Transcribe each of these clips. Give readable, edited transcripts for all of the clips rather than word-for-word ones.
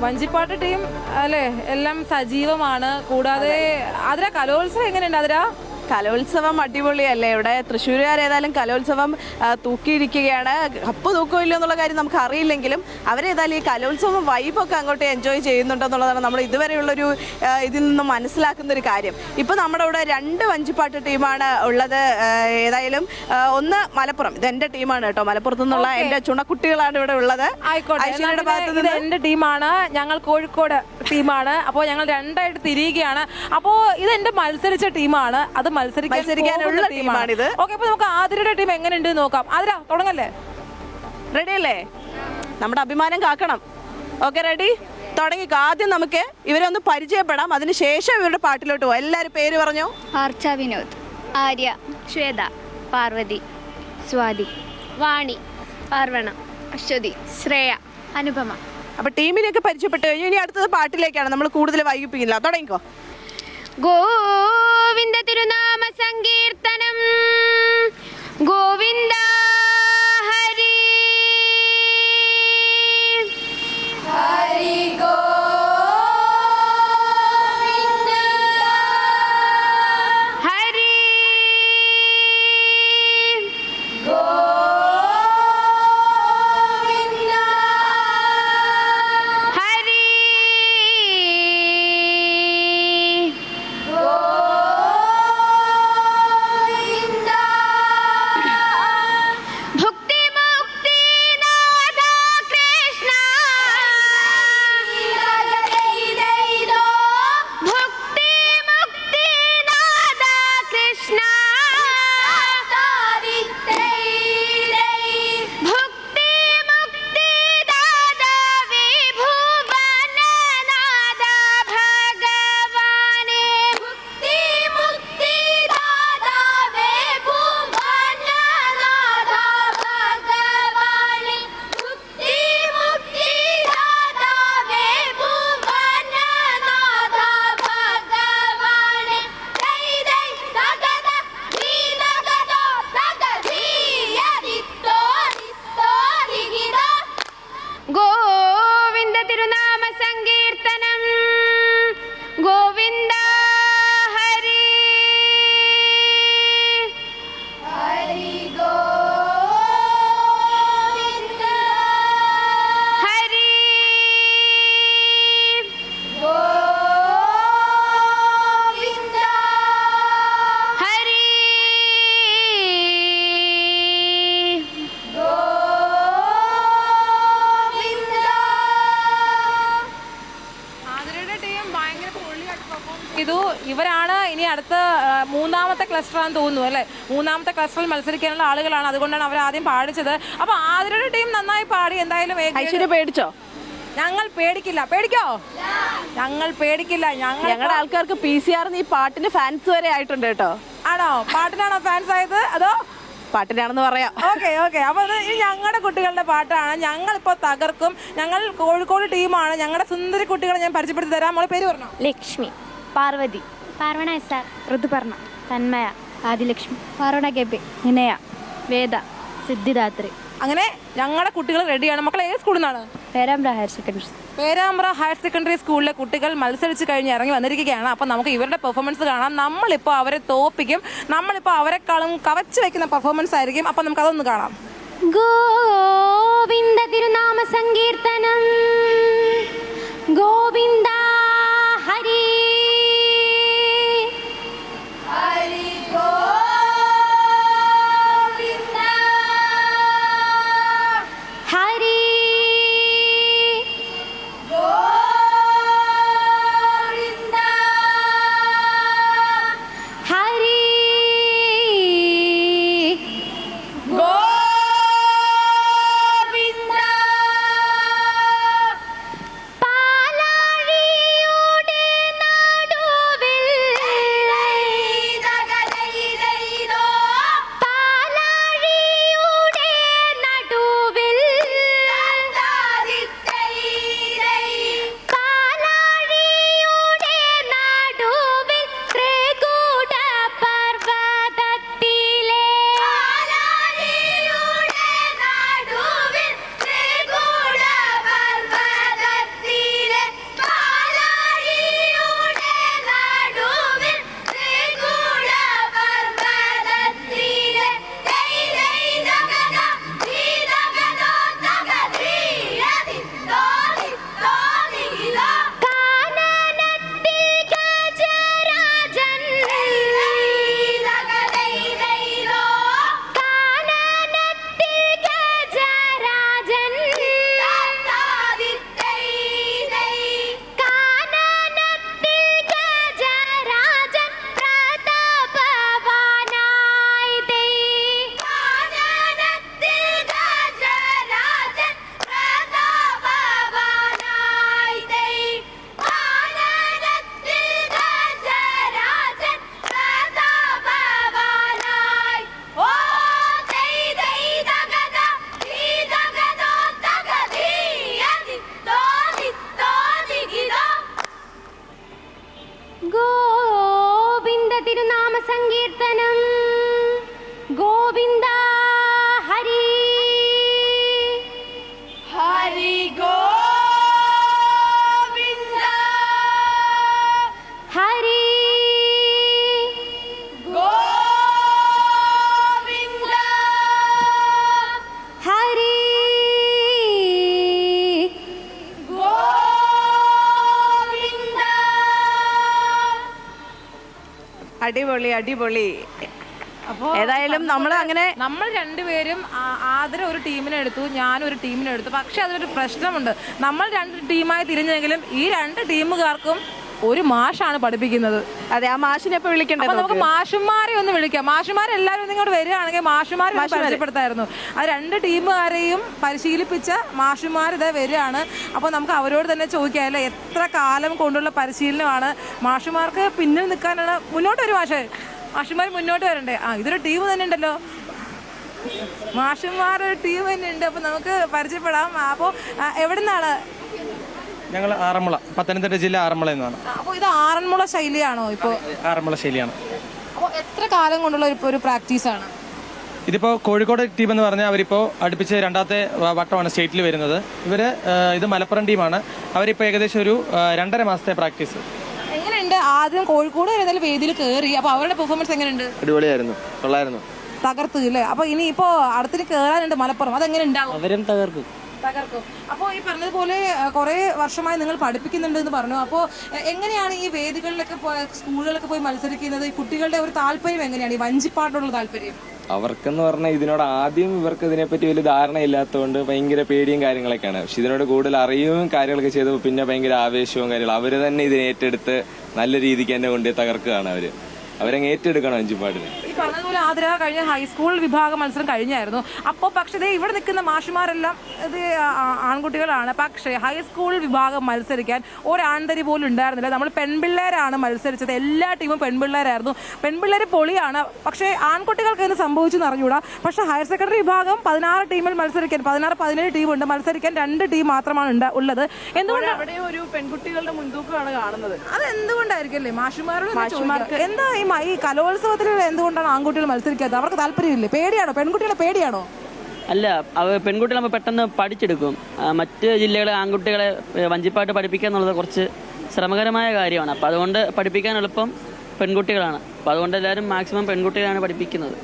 വഞ്ചിപ്പാട്ട് team അല്ലേ എല്ലാം സജീവമാണ്. കൂടാതെ അതിര കലോത്സവം എങ്ങനെയുണ്ട്? അതിര കലോത്സവം അടിപൊളിയല്ലേ. ഇവിടെ തൃശ്ശൂരുകാർ ഏതായാലും കലോത്സവം തൂക്കിയിരിക്കുകയാണ്. കപ്പ് തൂക്കുമില്ലോ എന്നുള്ള കാര്യം നമുക്ക് അറിയില്ലെങ്കിലും അവരേതായാലും ഈ കലോത്സവം വൈബൊക്കെ അങ്ങോട്ട് എൻജോയ് ചെയ്യുന്നുണ്ടെന്നുള്ളതാണ് നമ്മൾ ഇതുവരെയുള്ളൊരു ഇതിൽ നിന്നും മനസ്സിലാക്കുന്ന ഒരു കാര്യം. ഇപ്പോൾ നമ്മുടെ ഇവിടെ 2 വഞ്ചിപ്പാട്ട് ടീമാണ് ഉള്ളത്. ഏതായാലും ഒന്ന് മലപ്പുറം, ഇതെൻ്റെ ടീമാണ് കേട്ടോ. മലപ്പുറത്തു നിന്നുള്ള എൻ്റെ ചുണക്കുട്ടികളാണ് ഇവിടെ ഉള്ളത്. ആയിക്കോട്ടെ, എൻ്റെ ടീമാണ്. ഞങ്ങൾ കോഴിക്കോട് ടീമാണ്. അപ്പോൾ ഞങ്ങൾ 2ആയിട്ട് തിരിയുകയാണ്. അപ്പോൾ ഇതെന്റെ മത്സരിച്ച ടീമാണ്. അത് മത്സരിക്കാനുള്ള ടീമാണിത്. ഓക്കെ, അപ്പൊ നമുക്ക് ആതിരയുടെ ടീം എങ്ങനെയുണ്ട് നോക്കാം. ആതിര തുടങ്ങല്ലേ? റെഡി അല്ലേ? നമ്മുടെ അഭിമാനം കാക്കണം. Okay, ready? തുടങ്ങിക്കോ. ആദ്യം നമുക്ക് ഇവരെ ഒന്ന് പരിചയപ്പെടാം, അതിനുശേഷം ഇവരുടെ പാട്ടിലോട്ട് പോകാം. എല്ലാവരും പേര് പറഞ്ഞോ. ആർച്ച വിനോദ്, ആര്യ, ശ്വേത, പാർവതി, സ്വാതി, വാണി, പാർവണ, അശ്വതി, ശ്രേയ, അനുപമ. അപ്പൊ ടീമിനെയൊക്കെ പരിചയപ്പെട്ട് കഴിഞ്ഞു. ഇനി അടുത്തത് പാട്ടിലേക്കാണ്. നമ്മൾ കൂടുതൽ വൈകിപ്പിക്കില്ല. തുടങ്ങിക്കോ. ഗോവിന്ദ തിരുനാമ സങ്കീർത്തനം ഗോവിന്ദ ഹരി ഹരി ഗോവിന്ദ ഹരി ഗോവിന്ദ ഹരി ഗോവിന്ദ തിരുനാമ സങ്കീർത്തനം ഗോവിന്ദ ഹരി ഹരി ഗോവിന്ദ ഹരി ഗോവിന്ദ ഹരി ഇവരാണ് ഇനി അടുത്ത 3ാമത്തെ ക്ലസ്റ്റർ ആണെന്ന് തോന്നുന്നു അല്ലേ? 3ാമത്തെ ക്ലസ്റ്ററിൽ മത്സരിക്കാനുള്ള ആളുകളാണ്. അതുകൊണ്ടാണ് അവർ ആദ്യം പാടിച്ചത്. അപ്പൊ ആതിരയുടെ ടീം നന്നായി പാടി. എന്തായാലും പേടിച്ചോ? ഞങ്ങൾ പേടിക്കില്ല. പേടിക്കോ? ഞങ്ങൾ പേടിക്കില്ല. ഞങ്ങളുടെ ആൾക്കാർക്ക് PCR ഈ പാട്ടിന് ഫാൻസ് വരെ ആയിട്ടുണ്ട് കേട്ടോ. ആണോ? പാട്ടിനാണോ ഫാൻസ് ആയത് അതോ പാട്ടിനാണെന്ന് പറയാം. Okay okay. അപ്പൊ അത് ഞങ്ങളുടെ കുട്ടികളുടെ പാട്ടാണ്. ഞങ്ങളിപ്പോ തകർക്കും. ഞങ്ങൾ കോഴിക്കോട് ടീമാണ്. ഞങ്ങളുടെ സുന്ദരി കുട്ടികളെ ഞാൻ പരിചയപ്പെടുത്തി തരാം. മോളെ പേര് പറഞ്ഞോ. ലക്ഷ്മി, പാർവതി, പാർവണ എസ് ആർ, ഋതുപർണ, തന്മയ, ആദിലക്ഷ്മി, പാർവണ ഗബി, വിനയ, വേദ, സിദ്ധിദാത്രി. അങ്ങനെ ഞങ്ങളുടെ കുട്ടികൾ റെഡിയാണ്. മക്കൾ ഏത് സ്കൂളിൽ നിന്നാണ്? Perambra higher secondary. Perambra higher secondary സ്കൂളിലെ കുട്ടികൾ മത്സരിച്ച് കഴിഞ്ഞ് ഇറങ്ങി വന്നിരിക്കുകയാണ്. അപ്പം നമുക്ക് ഇവരുടെ പെർഫോമൻസ് കാണാം. നമ്മളിപ്പോൾ അവരെ തോപ്പിക്കും. നമ്മളിപ്പോൾ അവരെക്കാളും കവച്ച് വയ്ക്കുന്ന പെർഫോമൻസ് ആയിരിക്കും. അപ്പം നമുക്ക് അതൊന്ന് കാണാം. ഗോവിന്ദ തിരുനാമ സങ്കീർത്തനം ഗോവിന്ദ ഹരി ഹരി ഗോവിന്ദ ഹരി ഗോവിന്ദ ഹരി ഗോവിന്ദ സങ്കീർത്തനം ഗോവിന്ദ ഹരി ഹരി ഗോവിന്ദ ഹരി ഗോവിന്ദ ഹരി ഗോവിന്ദ. അടിപൊളി അടിപൊളി. അപ്പോ ഏതായാലും നമ്മൾ അങ്ങനെ നമ്മൾ രണ്ടുപേരും ആദര ഒരു ടീമിനെ എടുത്തു, ഞാനും ഒരു ടീമിനെ എടുത്തു. പക്ഷെ അതിലൊരു പ്രശ്നമുണ്ട്. നമ്മൾ രണ്ട് ടീമായി തിരിഞ്ഞെങ്കിലും ഈ രണ്ട് ടീമുകാർക്കും ഒരു മാഷാണ് പഠിപ്പിക്കുന്നത്. അതെ, ആ മാഷിനെ ഇപ്പൊ വിളിക്കണ്ടേ? അപ്പൊ നമുക്ക് മാഷുമാരെ ഒന്ന് വിളിക്കാം. മാഷുമാരെല്ലാവരും ഇങ്ങോട്ട് വരികയാണെങ്കിൽ മാഷുമാരെ പരിചയപ്പെടുത്തായിരുന്നു. ആ രണ്ട് ടീമുകാരെയും പരിശീലിപ്പിച്ച മാഷുമാർ ഇതേ വരികയാണ്. അപ്പോൾ നമുക്ക് അവരോട് തന്നെ ചോദിക്കാം, അല്ലേ, എത്ര കാലം കൊണ്ടുള്ള പരിശീലനമാണ് മാഷുമാർക്ക് പിന്നിൽ നിൽക്കാനാണ്. മുന്നോട്ട് വരും മാഷുമാർ മുന്നോട്ട് വരണ്ടേ? ഇതൊരു ടീം തന്നെ ഉണ്ടല്ലോ, മാഷുമാരൊരു ടീം തന്നെ ഉണ്ട്. അപ്പോൾ നമുക്ക് പരിചയപ്പെടാം. അപ്പോൾ എവിടെ നിന്നാണ്? ഞങ്ങൾ ആറന്മുള, പത്തനംതിട്ട ജില്ല ആറന്മുള എന്നാണ്. അപ്പോൾ ഇത് ആറന്മുള ശൈലിയാണോ? ഇപ്പോൾ ആറന്മുള ശൈലിയാണ്. അപ്പോൾ എത്ര കാലം കൊണ്ടുള്ള ഒരു പ്രാക്ടീസാണ് ഇതിപ്പോൾ കോഴിക്കോട് ടീം എന്ന് പറഞ്ഞാൽ അവരിപ്പോൾ അടുപ്പിച്ച് രണ്ടാമത്തെ വട്ടമാണ് സ്റ്റേറ്റിൽ വരുന്നത്. ഇത് മലപ്പുറം ടീമാണ്. അവരിപ്പോൾ ഏകദേശം ഒരു 2.5 മാസത്തെ പ്രാക്ടീസ്. എങ്ങനെയുണ്ട്? ആദ്യം കോഴിക്കോട് ഏതായാലും വേദിയിൽ കയറി, അപ്പോൾ അവരുടെ പെർഫോമൻസ് എങ്ങനെയുണ്ട്? അടിപൊളിയായിരുന്നു, കൊള്ളായിരുന്നു, തകർത്തു അല്ലേ? അപ്പോൾ ഇനിയിപ്പോൾ അടുത്തിന് കയറാനുണ്ട് മലപ്പുറം, അതെങ്ങനെ ഉണ്ടാവും? അവരും തകർക്കും. അപ്പോൾ ഈ പറഞ്ഞതുപോലെ കുറേ വർഷമായി നിങ്ങൾ പഠിപ്പിക്കുന്നുണ്ട് എന്ന് പറഞ്ഞു. അപ്പോൾ എങ്ങനെയാണ് ഈ വേദികളിലൊക്കെ സ്കൂളുകളിലൊക്കെ പോയി മത്സരിക്കുന്നത്? ഈ കുട്ടികളുടെ ഒരു താല്പര്യം എങ്ങനെയാണ്, ഈ വഞ്ചിപ്പാട്ടുള്ള താല്പര്യം? അവർക്കെന്ന് പറഞ്ഞാൽ ഇതിനോട് ആദ്യം ഇവർക്ക് ഇതിനെപ്പറ്റി വലിയ ധാരണ ഇല്ലാത്തതുകൊണ്ട് ഭയങ്കര പേടിയും കാര്യങ്ങളൊക്കെയാണ്. പക്ഷെ ഇതിനോട് കൂടുതൽ അറിയുകയും കാര്യങ്ങളൊക്കെ ചെയ്തപ്പോൾ പിന്നെ ഭയങ്കര ആവേശവും കാര്യങ്ങളും. അവർ തന്നെ ഇതിനെ ഏറ്റെടുത്ത് നല്ല രീതിക്ക് തന്നെ കൊണ്ടുപോയി തകർക്കുകയാണ്. അവരങ്ങ് ഏറ്റെടുക്കണം വഞ്ചിപ്പാട്ടിന്. ഈ പറഞ്ഞതുപോലെ ആതിര കഴിഞ്ഞ ഹൈസ്കൂൾ വിഭാഗ മത്സരം കഴിഞ്ഞായിരുന്നു. അപ്പോൾ പക്ഷേ ഇവിടെ നിൽക്കുന്ന മാഷുമാരെല്ലാം ഇത് ആൺകുട്ടികളാണ്. പക്ഷേ ഹൈസ്കൂൾ വിഭാഗം മത്സരിക്കാൻ ഒരാൺതരി പോലും ഉണ്ടായിരുന്നില്ല. നമ്മൾ പെൺപിള്ളേരാണ് മത്സരിച്ചത്. എല്ലാ ടീമും പെൺപിള്ളേരായിരുന്നു. പെൺപിള്ളേർ പൊളിയാണ്. പക്ഷേ ആൺകുട്ടികൾക്ക് എന്ത് സംഭവിച്ചു എന്ന് അറിഞ്ഞൂടാ. പക്ഷേ ഹയർ സെക്കൻഡറി വിഭാഗം 16 ടീമിൽ മത്സരിക്കാൻ 16-17 ടീമുണ്ട്. മത്സരിക്കാൻ 2 ടീം മാത്രമാണ് ഉള്ളത്. എന്തുകൊണ്ട് അവിടെ ഒരു പെൺകുട്ടികളുടെ മുൻതൂക്കമാണ് കാണുന്നത്? അത് എന്തുകൊണ്ടായിരിക്കും അല്ലേ? മാഷുമാർക്ക് എന്താ ഈ കലോത്സവത്തിൽ എന്തുകൊണ്ടാണ് ആൺകുട്ടികൾ മത്സരിക്കാത്തത്? അവർക്ക് താല്പര്യമില്ലേ? പേടിയാണോ? പെൺകുട്ടികളെ പേടിയാണോ? അല്ല, പെൺകുട്ടികളാകുമ്പോൾ പെട്ടെന്ന് പഠിച്ചെടുക്കും. മറ്റ് ജില്ലകളെ ആൺകുട്ടികളെ വഞ്ചിപ്പാട്ട് പഠിപ്പിക്കുക എന്നുള്ളത് കുറച്ച് ശ്രമകരമായ കാര്യമാണ്. അപ്പോൾ അതുകൊണ്ട് പഠിപ്പിക്കാൻ എളുപ്പം പെൺകുട്ടികളാണ്. അപ്പോൾ അതുകൊണ്ട് എല്ലാവരും മാക്സിമം പെൺകുട്ടികളാണ് പഠിപ്പിക്കുന്നത്.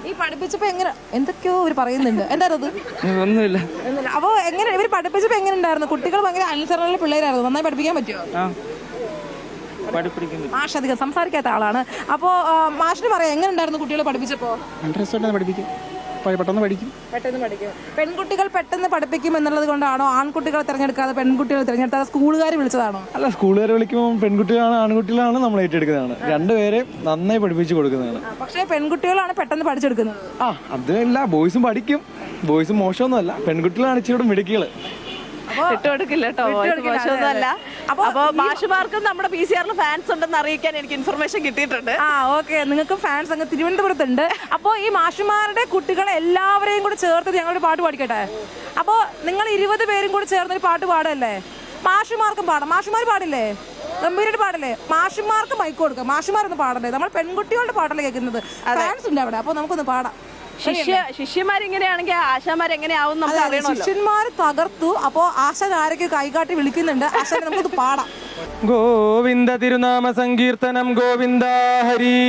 ഈ പഠിപ്പിച്ചപ്പോ എങ്ങനെ എന്തൊക്കെയോ ഇവർ പറയുന്നുണ്ട്, എന്തായിരുന്നു? ഒന്നുമില്ല. അപ്പോൾ എങ്ങനെ ഇവർ പഠിപ്പിച്ചപ്പോ എങ്ങനെ ഉണ്ടായിരുന്നു? കുട്ടികൾ ഭയങ്കര അനുസരണയുള്ള പിള്ളേരായിരുന്നു. നന്നായി പഠിപ്പിക്കാൻ പറ്റുമോ? മാഷ് അധികം സംസാരിക്കാത്ത ആളാണ്. അപ്പോൾ മാഷിന് പറയാം, എങ്ങനെ ഉണ്ടായിരുന്നു കുട്ടികളെ പഠിപ്പിച്ചപ്പോൾ? പെട്ടെന്ന് പഠിക്കും. പെൺകുട്ടികൾ പെട്ടെന്ന് പഠിപ്പിക്കും എന്നുള്ളത് കൊണ്ടാണോ ആൺകുട്ടികളെ തിരഞ്ഞെടുക്കാതെ പെൺകുട്ടികളെ തിരഞ്ഞെടുത്താൽ സ്കൂളുകാർ വിളിച്ചതാണോ? അല്ല, സ്കൂളുകാർ വിളിക്കുമ്പോൾ പെൺകുട്ടികളാണ് ആൺകുട്ടികളാണ് നമ്മൾ ഏറ്റെടുക്കുന്നതാണ്. രണ്ടുപേരെ നന്നായി പഠിപ്പിച്ച് കൊടുക്കുന്നതാണ്. പക്ഷേ പെൺകുട്ടികളാണ് പെട്ടെന്ന് പഠിച്ചെടുക്കുന്നത്. അതല്ല, ബോയ്സും പഠിക്കും. ബോയ്സും മോശമൊന്നുമല്ല, പെൺകുട്ടികളാണ് ഇച്ചിരി മിടുക്കികള്. വിട്ടുകൊടുക്കില്ല കേട്ടോ, മോശമൊന്നുമല്ല. അപ്പൊ മാഷുമാർക്കും നമ്മുടെ PCR ഫാൻസ് ഉണ്ടെന്ന് അറിയിക്കാൻ എനിക്ക് ഇൻഫർമേഷൻ കിട്ടിയിട്ടുണ്ട്. ഓക്കെ, നിങ്ങൾക്ക് ഫാൻസ് അങ്ങ് തിരുവനന്തപുരത്തുണ്ട്. അപ്പോൾ ഈ മാഷുമാരുടെ കുട്ടികളെ എല്ലാവരെയും കൂടെ ചേർത്ത് ഞങ്ങളൊരു പാട്ട് പാടിക്കട്ടെ? അപ്പോൾ നിങ്ങൾ 20 പേരും കൂടെ ചേർന്നൊരു പാട്ട് പാടല്ലേ? മാഷുമാർക്കും പാടാം. മാഷുമാർ പാടില്ലേ? ഗംഭീരമായിട്ട് പാടില്ലേ? മാഷുമാർക്ക് മൈക്ക് കൊടുക്കാം. മാഷുമാരൊന്ന് പാടല്ലേ? നമ്മൾ പെൺകുട്ടികളുടെ പാട്ടല്ലേ കേൾക്കുന്നത്. ഫാൻസ് ഉണ്ട് അവിടെ, അപ്പോൾ നമുക്കൊന്ന് പാടാം. ശിഷ്യന്മാരിങ്ങനെയാണെങ്കിൽ ആശാമാരെങ്ങനെയാവും നമുക്ക് അറിയണമല്ലോ. ശിഷ്യന്മാർ തകർത്തു. അപ്പോൾ ആശാൻ ആരൊക്കെ കൈകാട്ടി വിളിക്കുന്നുണ്ട്. ആശാൻ നമുക്കത് പാടാം. ഗോവിന്ദ തിരുനാമ സങ്കീർത്തനം ഗോവിന്ദ ഹരി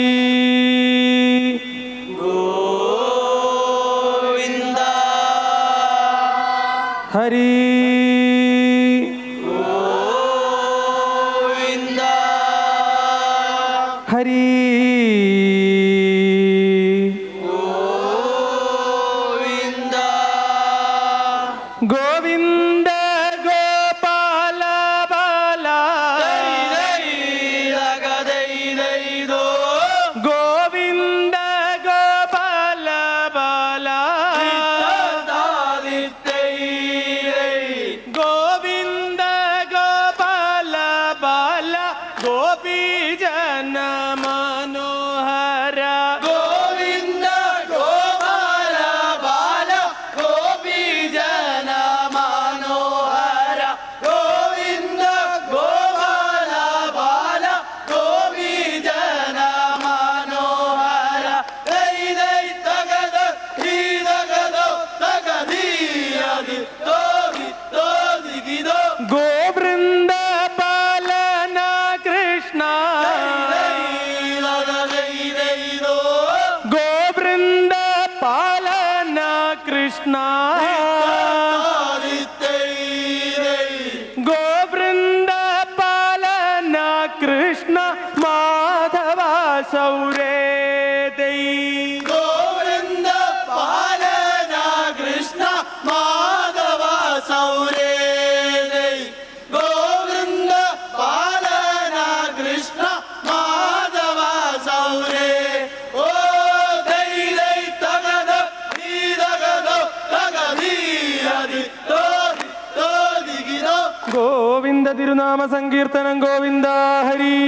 ഗോവിന്ദ ഹരി ഗോവിന്ദ ഹരി ഗോവിന്ദ ഗോപാല ബാല ഗോവിന്ദ ഗോപാല ബാല ഗോവിന്ദ ഗോപാല ബാല ഗോപീജന മനോഹര ഗോവിന്ദ ഗോപാല ബാല ഗോപീജന മനോഹര ഗോവിന്ദ ഗോപാല ബാല ഗോപീജന മനോഹര തിരുനാമ സങ്കീർത്തനം ഗോവിന്ദ ഹരി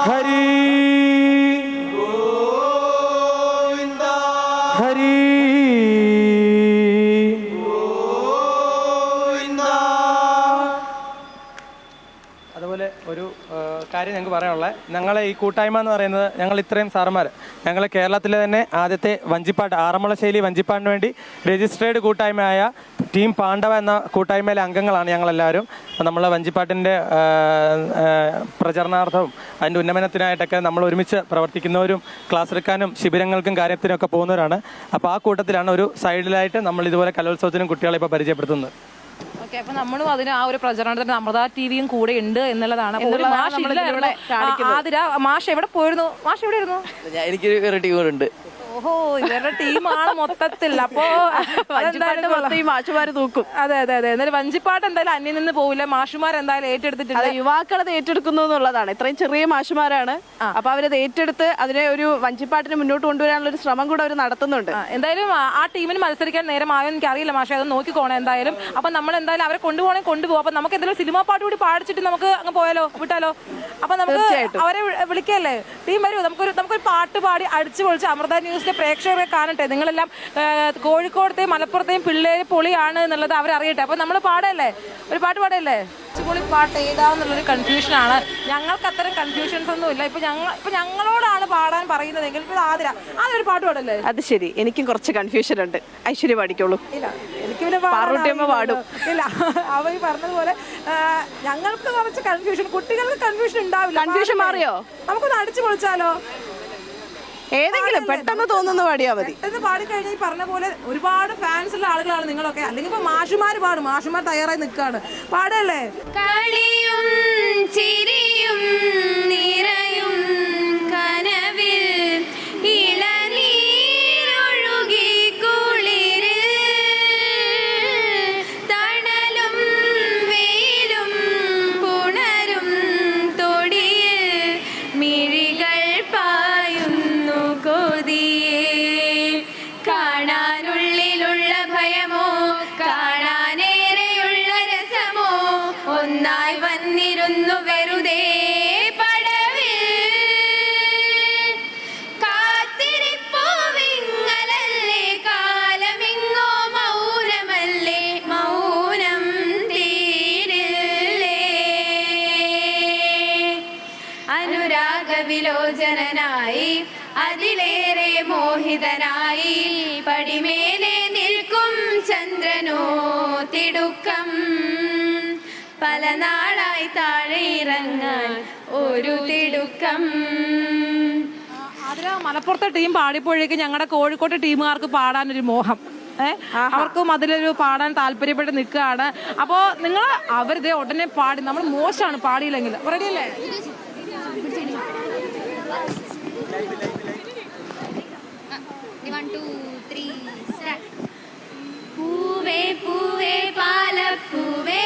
ഹരി ഹരി. അതുപോലെ ഒരു കാര്യം ഞങ്ങൾക്ക് പറയാനുള്ളത്, ഞങ്ങളെ ഈ കൂട്ടായ്മ എന്ന് പറയുന്നത്, ഞങ്ങൾ ഇത്രയും സാറന്മാർ, ഞങ്ങൾ കേരളത്തിലെ തന്നെ ആദ്യത്തെ വഞ്ചിപ്പാട്ട്, ആറന്മുള ശൈലി വഞ്ചിപ്പാട്ടിന് വേണ്ടി രജിസ്ട്രേഡ് കൂട്ടായ്മയായ ടീം പാണ്ഡവ എന്ന കൂട്ടായ്മയിലെ അംഗങ്ങളാണ് ഞങ്ങളെല്ലാവരും. അപ്പോൾ നമ്മൾ വഞ്ചിപ്പാട്ടിൻ്റെ പ്രചരണാർത്ഥവും അതിൻ്റെ ഉന്നമനത്തിനായിട്ടൊക്കെ നമ്മൾ ഒരുമിച്ച് പ്രവർത്തിക്കുന്നവരും ക്ലാസ് എടുക്കാനും ശിബിരങ്ങൾക്കും കാര്യത്തിനൊക്കെ പോകുന്നവരാണ്. അപ്പോൾ ആ കൂട്ടത്തിലാണ് ഒരു സൈഡിലായിട്ട് നമ്മൾ ഇതുപോലെ കലോത്സവത്തിനും കുട്ടികളെ ഇപ്പോൾ പരിചയപ്പെടുത്തുന്നത്. ഓക്കെ, അപ്പൊ നമ്മളും അതിന് ആ ഒരു പ്രചരണത്തിന് അമൃത ടിവിയും കൂടെ ഉണ്ട് എന്നുള്ളതാണ്. ആതിര മാഷ് എവിടെ പോയിരുന്നു? മാഷ് എവിടെ ഇരുന്നു? എനിക്കൊരു ടീം കൂടെ ഉണ്ട്. ഓഹോ, ഇവരുടെ ടീമാണ് മൊത്തത്തിൽ. അപ്പോ മാഷുമാര് തൂക്കും. അതെ അതെ അതെ. എന്നാലും വഞ്ചിപ്പാട്ട് എന്തായാലും അന്യം നിന്ന് പോവില്ല. മാഷുമാർ എന്തായാലും ഏറ്റെടുത്തിട്ടുണ്ട്. യുവാക്കൾ അത് ഏറ്റെടുക്കുന്നു എന്നുള്ളതാണ്. ഇത്രയും ചെറിയ മാഷുമാരാണ്. അപ്പൊ അവരത് ഏറ്റെടുത്ത് അതിനെ ഒരു വഞ്ചിപ്പാട്ടിന് മുന്നോട്ട് കൊണ്ടുവരാനുള്ള ഒരു ശ്രമം കൂടെ അവർ നടത്തുന്നുണ്ട്. എന്തായാലും ആ ടീമിന് മത്സരിക്കാൻ നേരമായോ എനിക്ക് അറിയില്ല മാഷെ, അത് നോക്കിക്കോണേ എന്തായാലും. അപ്പൊ നമ്മൾ എന്തായാലും അവരെ കൊണ്ടുപോകണമെങ്കിൽ കൊണ്ടുപോകും. അപ്പൊ നമുക്ക് എന്തെങ്കിലും സിനിമാ പാട്ട് കൂടി പാടിച്ചിട്ട് നമുക്ക് അങ്ങ് പോയാലോ, വിട്ടാലോ? അപ്പൊ നമുക്ക് അവരെ വിളിക്കല്ലേ? ടീം വരൂ, നമുക്കൊരു പാട്ട് പാടി അടിച്ചു പൊളിച്ച് അമൃത ന്യൂസിന്റെ പ്രേക്ഷകരെ കാണട്ടെ. നിങ്ങളെല്ലാം കോഴിക്കോടത്തെയും മലപ്പുറത്തെയും പിള്ളേര് പൊളിയാണ് എന്നുള്ളത് അവരറിയട്ടെ. അപ്പൊ നമ്മൾ പാടല്ലേ, ഒരു പാട്ട് പാടല്ലേ? പൊളി പാട്ട് ഏതാന്നുള്ളൊരു കൺഫ്യൂഷനാണ്. ഞങ്ങൾക്ക് അത്തരം കൺഫ്യൂഷൻസ് ഒന്നും ഇല്ല. ഇപ്പൊ ഞങ്ങളോടാണ് പാടാൻ പറയുന്നതെങ്കിൽ ഇപ്പൊ ആദ്യൊരു പാട്ട് പാടല്ലേ? അത് ശരി, എനിക്കും കുറച്ച് കൺഫ്യൂഷൻ ഉണ്ട്. ഐശ്വര്യ പാടിക്കോളൂ. ഇല്ല, എനിക്ക് പിന്നെ പാടും. ഇല്ല, അവ പറഞ്ഞതുപോലെ ഞങ്ങൾക്ക് കുറച്ച് കൺഫ്യൂഷൻ, കുട്ടികൾക്ക് കൺഫ്യൂഷൻ ഉണ്ടാവില്ല. കൺഫ്യൂഷൻ മാറിയോ? നമുക്കൊന്ന് അടിച്ചു പൊളിച്ചാലോ? ഏതെങ്കിലും പെട്ടെന്ന് തോന്നുന്നു പാടിയാ മതി. പെട്ടെന്ന് പാടിക്കഴിഞ്ഞാൽ ഈ പറഞ്ഞ പോലെ ഒരുപാട് ഫാൻസ് ഉള്ള ആളുകളാണ് നിങ്ങളൊക്കെ. അല്ലെങ്കിൽ ഇപ്പൊ മാഷുമാര് പാടും, മാഷുമാർ തയ്യാറായി നിൽക്കാണ്. പാടല്ലേ? കളിയും ചിരിയും നിറയും കനവിൽ ഇളനീരൊഴുകി കുളിരിൽ തണലും വെയിലും പുണരും തൊടിയിൽ മിഴികൾ പായുന്നു കൊതിയേ. കാണാനുള്ളിലുള്ള ഭയമോ കാണാനേറെയുള്ള രസമോ ഒന്നായി വന്നിരുന്നു വെറുതെ പടവിൽ. കാത്തിരിപ്പൂവിങ്ങലല്ലേ കാലമിങ്ങോ മൗനമല്ലേ മൗനം തീരില്ലേ. അനുരാഗവിലോചനായി അതിലേറെ മോഹിതനായി പടിമേലെ നിൽക്കും ചന്ദ്രനോ തിടുക്കം. പല നാളായി താഴെ ഇറങ്ങാൻ ഒരു തിടുക്കം. അതിന് മലപ്പുറത്തെ ടീം പാടിപ്പോഴേക്കും ഞങ്ങളുടെ കോഴിക്കോട്ടെ ടീമുകാർക്ക് പാടാനൊരു മോഹം. അവർക്കും അതിലൊരു പാടാൻ താല്പര്യപ്പെട്ട് നിൽക്കുകയാണ്. അപ്പോൾ നിങ്ങൾ അവരുടെ ഉടനെ പാടി, നമ്മൾ മോശമാണ് പാടിയില്ലെങ്കിൽ. റെഡിയല്ലേ? പൂവേ പൂവേ പാലപ്പൂവേ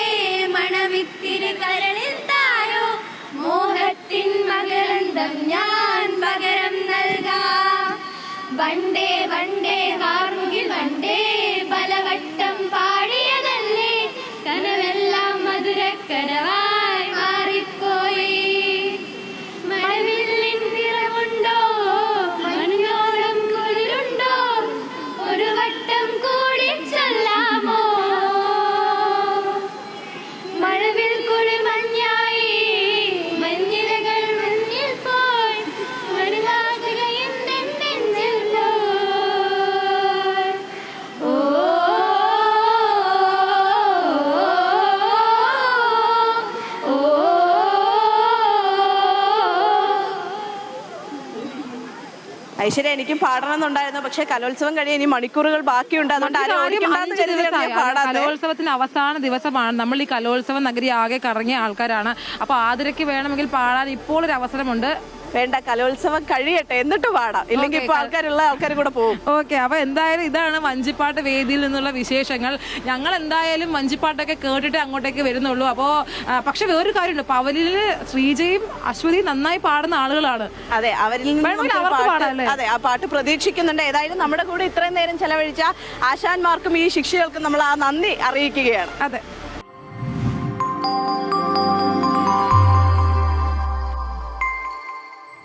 മണമിത്തിരി കരളിൽ തായോ മോഹത്തിൻ മകരന്തം ഞാൻ പകരം നൽകാം. വണ്ടേ വണ്ടേ കാർമുകിൽ വണ്ടേ പലവട്ടം പാടിയതല്ലേ കനവെല്ലാം മധുരക്കനവായി മാറിപ്പോയി. മഴവില്ലിൻ നിറമുണ്ടോ മഞ്ഞോളം കുളിരുണ്ടോ ഒരു വട്ടം കൂടി ചൊല്ലാമോ. മഴവിൽ കുളിർ മഞ്ഞായി മഞ്ഞിലകൾ മഞ്ഞിൽ പോയി മരുവാകുകയെന്നെന്നോ. ഓ ഓ ഐശ്വര്യ, എനിക്കും പാടണമെന്നുണ്ടായിരുന്നു. പക്ഷെ കലോത്സവം കഴിയാൻ ഇനി മണിക്കൂറുകൾ ബാക്കിയുണ്ട്. അതുകൊണ്ട് കലോത്സവത്തിന് അവസാന ദിവസമാണ്. നമ്മൾ ഈ കലോത്സവ നഗരി ആകെ കറങ്ങിയ ആൾക്കാരാണ്. അപ്പൊ ആതിരയ്ക്ക് വേണമെങ്കിൽ പാടാൻ ഇപ്പോൾ ഒരു അവസരമുണ്ട്. വേണ്ട കലോത്സവം കഴിയട്ടെ എന്നിട്ട് പാടാം, ഇല്ലെങ്കിൽ ഇപ്പൊ ആൾക്കാർ കൂടെ പോകും. ഓക്കെ, അപ്പൊ എന്തായാലും ഇതാണ് വഞ്ചിപ്പാട്ട് വേദിയിൽ നിന്നുള്ള വിശേഷങ്ങൾ. ഞങ്ങൾ എന്തായാലും വഞ്ചിപ്പാട്ടൊക്കെ കേട്ടിട്ട് അങ്ങോട്ടേക്ക് വരുന്നുള്ളൂ. അപ്പോൾ പക്ഷെ വേറൊരു കാര്യമുണ്ട്, പവലില് ശ്രീജയും അശ്വതിയും നന്നായി പാടുന്ന ആളുകളാണ്. അതെ, അവരിൽ നിന്ന് അവർക്ക് പാടാല്ലേ? അതെ, ആ പാട്ട് പ്രതീക്ഷിക്കുന്നുണ്ട്. ഏതായാലും നമ്മുടെ കൂടെ ഇത്രയും നേരം ചെലവഴിച്ച ആശാന്മാർക്കും ഈ ശിക്ഷകൾക്കും നമ്മൾ ആ നന്ദി അറിയിക്കുകയാണ്. അതെ.